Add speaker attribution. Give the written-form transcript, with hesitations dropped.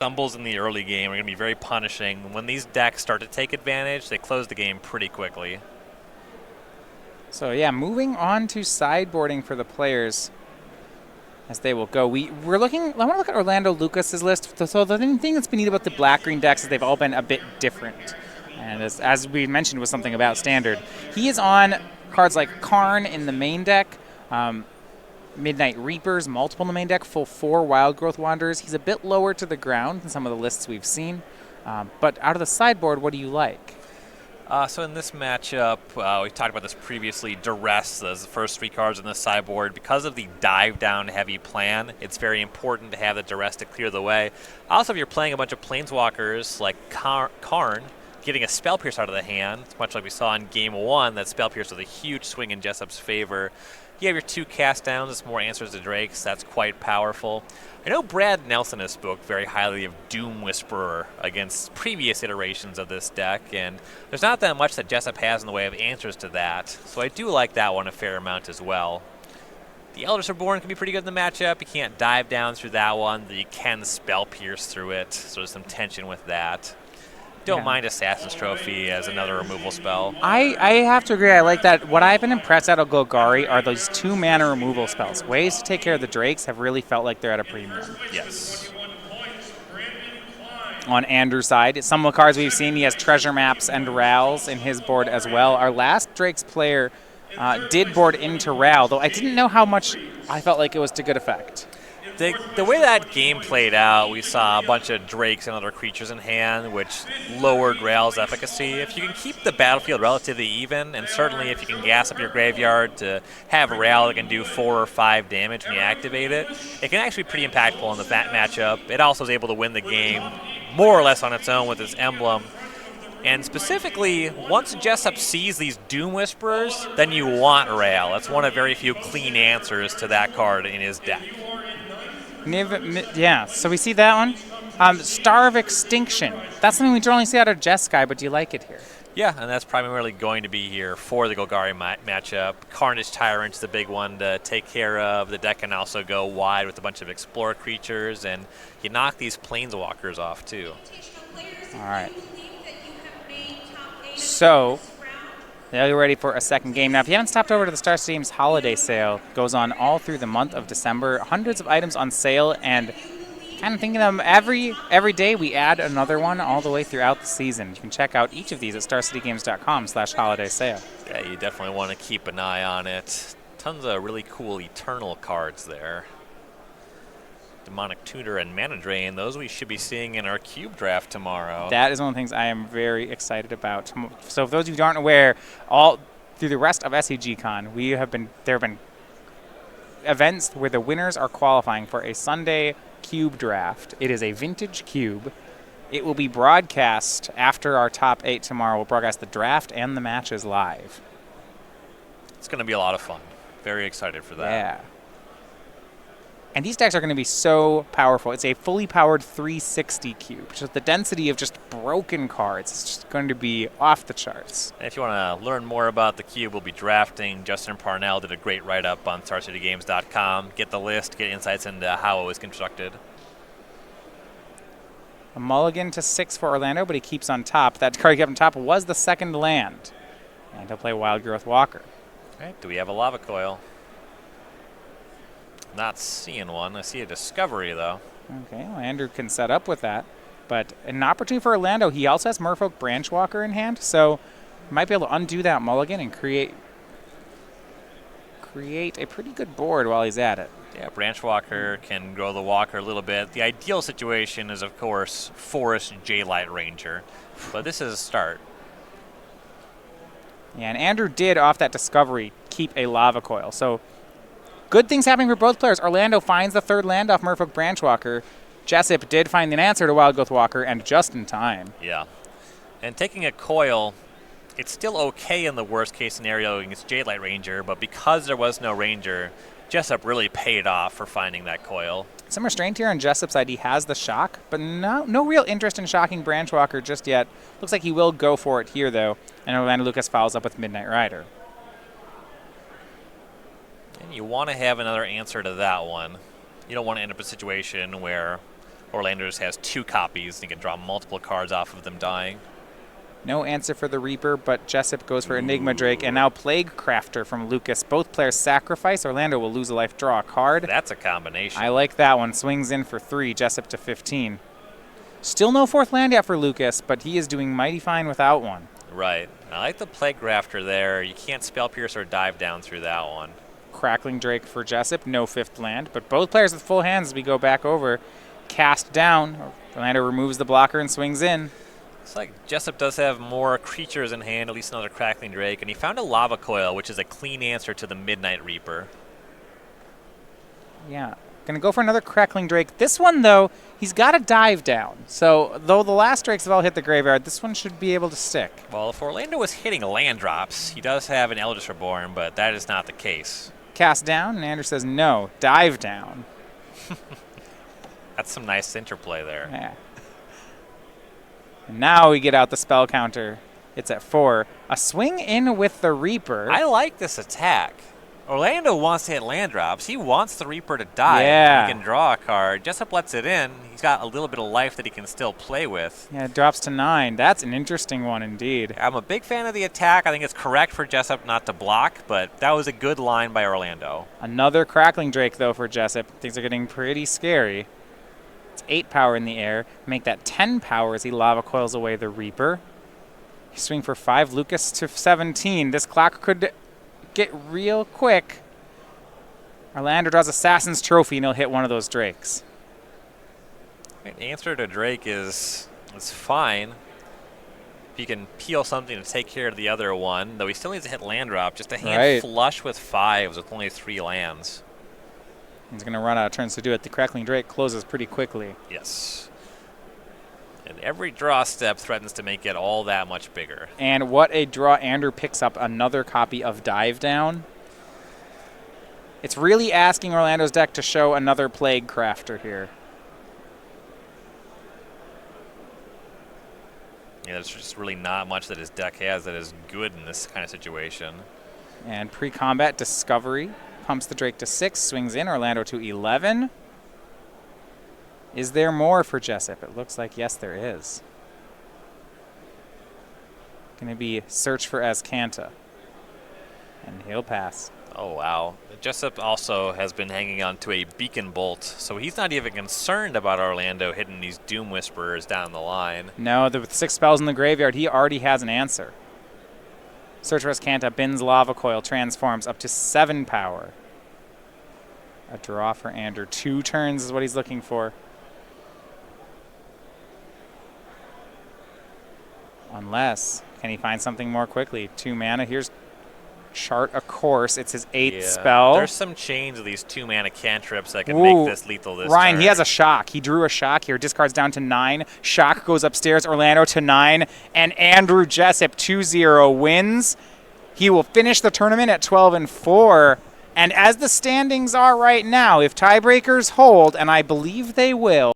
Speaker 1: Stumbles in the early game are going to be very punishing. When these decks start to take advantage, they close the game pretty quickly.
Speaker 2: So yeah, moving on to sideboarding for the players as they will go. We're looking. I want to look at Orlando Lucas's list. So the thing that's been neat about the black-green decks is they've all been a bit different. And as we mentioned, was something about standard. He is on cards like Karn in the main deck. Midnight Reapers, multiple in the main deck, full 4 Wild Growth Wanderers. He's a bit lower to the ground than some of the lists we've seen. But out of the sideboard, what do you like?
Speaker 1: So in this matchup, we talked about this previously, Duress as the first 3 cards in the sideboard. Because of the dive-down heavy plan, it's very important to have the Duress to clear the way. Also, if you're playing a bunch of Planeswalkers like Karn, getting a Spell Pierce out of the hand, much like we saw in Game 1, that Spell Pierce was a huge swing in Jessup's favor. You have your 2 cast downs, it's more answers to Drakes, that's quite powerful. I know Brad Nelson has spoke very highly of Doom Whisperer against previous iterations of this deck, and there's not that much that Jessup has in the way of answers to that, so I do like that one a fair amount as well. The Elders Reborn can be pretty good in the matchup. You can't dive down through that one, but you can Spell Pierce through it, so there's some tension with that. Don't mind Assassin's Trophy as another removal spell.
Speaker 2: I have to agree. I like that. What I've been impressed at Golgari are those 2-mana removal spells. Ways to take care of the Drakes have really felt like they're at a premium.
Speaker 1: Yes.
Speaker 2: On Andrew's side, some of the cards we've seen, he has Treasure Maps and Rals in his board as well. Our last Drakes player did board into Ral, though I didn't know how much I felt like it was to good effect.
Speaker 1: The way that game played out, we saw a bunch of Drakes and other creatures in hand, which lowered Ral's efficacy. If you can keep the battlefield relatively even, and certainly if you can gas up your graveyard to have Ral that can do 4 or 5 damage when you activate it, it can actually be pretty impactful in the matchup. It also is able to win the game more or less on its own with its emblem. And specifically, once Jessup sees these Doom Whisperers, then you want Ral. That's one of very few clean answers to that card in his deck.
Speaker 2: Yeah, so we see that one. Star of Extinction. That's something we generally see out of Jeskai, but do you like it here?
Speaker 1: Yeah, and that's primarily going to be here for the Golgari matchup. Carnage Tyrant's the big one to take care of. The deck can also go wide with a bunch of Explorer creatures, and you knock these Planeswalkers off, too.
Speaker 2: All right. So, now you're ready for a second game. Now, if you haven't stopped over to the Star Stadium's holiday sale, it goes on all through the month of December. Hundreds of items on sale, and kind of thinking of them every day we add another one all the way throughout the season. You can check out each of these at starcitygames.com/holiday sale.
Speaker 1: Yeah, you definitely want to keep an eye on it. Tons of really cool Eternal cards there. Demonic Tutor and Mana Drain, those we should be seeing in our Cube draft tomorrow.
Speaker 2: That is one of the things I am very excited about. So for those of you who aren't aware, all through the rest of SCGCon, there have been events where the winners are qualifying for a Sunday Cube draft. It is a vintage cube. It will be broadcast after our top 8 tomorrow. We'll broadcast the draft and the matches live.
Speaker 1: It's going to be a lot of fun. Very excited for that.
Speaker 2: Yeah. And these decks are going to be so powerful. It's a fully powered 360 cube, which is the density of just broken cards. It's just going to be off the charts.
Speaker 1: And if you want to learn more about the cube we'll be drafting, Justin Parnell did a great write-up on StarCityGames.com. Get the list, get insights into how it was constructed.
Speaker 2: A mulligan to 6 for Orlando, but he keeps on top. That card he kept on top was the second land. And he'll play Wild Growth Walker.
Speaker 1: All right, do we have a Lava Coil? Not seeing one. I see a Discovery, though.
Speaker 2: Okay, well, Andrew can set up with that. But an opportunity for Orlando. He also has Merfolk Branchwalker in hand, so might be able to undo that mulligan and create a pretty good board while he's at it.
Speaker 1: Yeah, Branchwalker can grow the Walker a little bit. The ideal situation is, of course, Forest J-Light Ranger, but this is a start.
Speaker 2: Yeah, and Andrew did, off that Discovery, keep a Lava Coil. So good things happening for both players. Orlando finds the third land off Merfolk Branchwalker. Jessup did find an answer to Wild Growth Walker, and just in time.
Speaker 1: Yeah. And taking a coil, it's still okay in the worst-case scenario against J-Light Ranger, but because there was no Ranger, Jessup really paid off for finding that coil.
Speaker 2: Some restraint here on Jessup's side. He has the shock, but no real interest in shocking Branchwalker just yet. Looks like he will go for it here, though, and Orlando Lucas follows up with Midnight Rider.
Speaker 1: And you want to have another answer to that one. You don't want to end up in a situation where Orlando just has 2 copies, and he can draw multiple cards off of them dying.
Speaker 2: No answer for the Reaper, but Jessup goes for Enigma Drake, and now Plague Crafter from Lucas. Both players sacrifice. Orlando will lose a life, draw a card.
Speaker 1: That's a combination.
Speaker 2: I like that one. Swings in for 3, Jessup to 15. Still no 4th land yet for Lucas, but he is doing mighty fine without one.
Speaker 1: Right. I like the Plague Crafter there. You can't Spell Pierce or dive down through that one.
Speaker 2: Crackling Drake for Jessup, no 5th land, but both players with full hands as we go back over. Cast down. Orlando removes the blocker and swings in.
Speaker 1: Looks like Jessup does have more creatures in hand, at least another Crackling Drake, and he found a Lava Coil, which is a clean answer to the Midnight Reaper.
Speaker 2: Yeah, gonna go for another Crackling Drake. This one, though, he's got to dive down. So, though the last Drakes have all hit the graveyard, this one should be able to stick.
Speaker 1: Well, if Orlando was hitting land drops, he does have an Eldritch Reborn, but that is not the case.
Speaker 2: Cast down, and Andrew says no, dive down.
Speaker 1: That's some nice interplay there.
Speaker 2: Yeah. And now we get out the spell counter. It's at 4. A swing in with the Reaper.
Speaker 1: I like this attack. Orlando wants to hit land drops. He wants the Reaper to die.
Speaker 2: Yeah.
Speaker 1: He can draw a card. Jessup lets it in. He's got a little bit of life that he can still play with.
Speaker 2: Yeah, it drops to 9. That's an interesting one indeed.
Speaker 1: I'm a big fan of the attack. I think it's correct for Jessup not to block, but that was a good line by Orlando.
Speaker 2: Another Crackling Drake, though, for Jessup. Things are getting pretty scary. It's 8 power in the air. Make that 10 power as he Lava Coils away the Reaper. He swing for 5. Lucas to 17. This clock could get real quick. Orlando draws Assassin's Trophy, and he'll hit one of those Drakes.
Speaker 1: Answer to Drake is fine. If you can peel something to take care of the other one, though he still needs to hit land drop. Just a hand flush with 5s with only 3 lands.
Speaker 2: He's going to run out of turns to do it. The Crackling Drake closes pretty quickly.
Speaker 1: Yes. And every draw step threatens to make it all that much bigger.
Speaker 2: And what a draw. Andrew picks up another copy of Dive Down. It's really asking Orlando's deck to show another Plague Crafter here.
Speaker 1: Yeah, there's just really not much that his deck has that is good in this kind of situation.
Speaker 2: And pre-combat Discovery pumps the Drake to 6, swings in. Orlando to 11. Is there more for Jessup? It looks like yes, there is. Going to be search for Azcanta. And he'll pass.
Speaker 1: Oh, wow. Jessup also has been hanging on to a Beacon Bolt, so he's not even concerned about Orlando hitting these Doom Whisperers down the line.
Speaker 2: No, with 6 spells in the graveyard, he already has an answer. Search for Azcanta, bins Lava Coil, transforms up to 7 power. A draw for Andrew. 2 turns is what he's looking for. Unless, can he find something more quickly? 2 mana. Here's Chart a Course. It's his 8th spell.
Speaker 1: There's some chains of these 2-mana cantrips that can make this lethal this
Speaker 2: Ryan,
Speaker 1: turn.
Speaker 2: he has a shock. He drew a shock here. Discards down to 9. Shock goes upstairs. Orlando to 9. And Andrew Jessup 2-0 wins. He will finish the tournament at 12-4. And as the standings are right now, if tiebreakers hold, and I believe they will,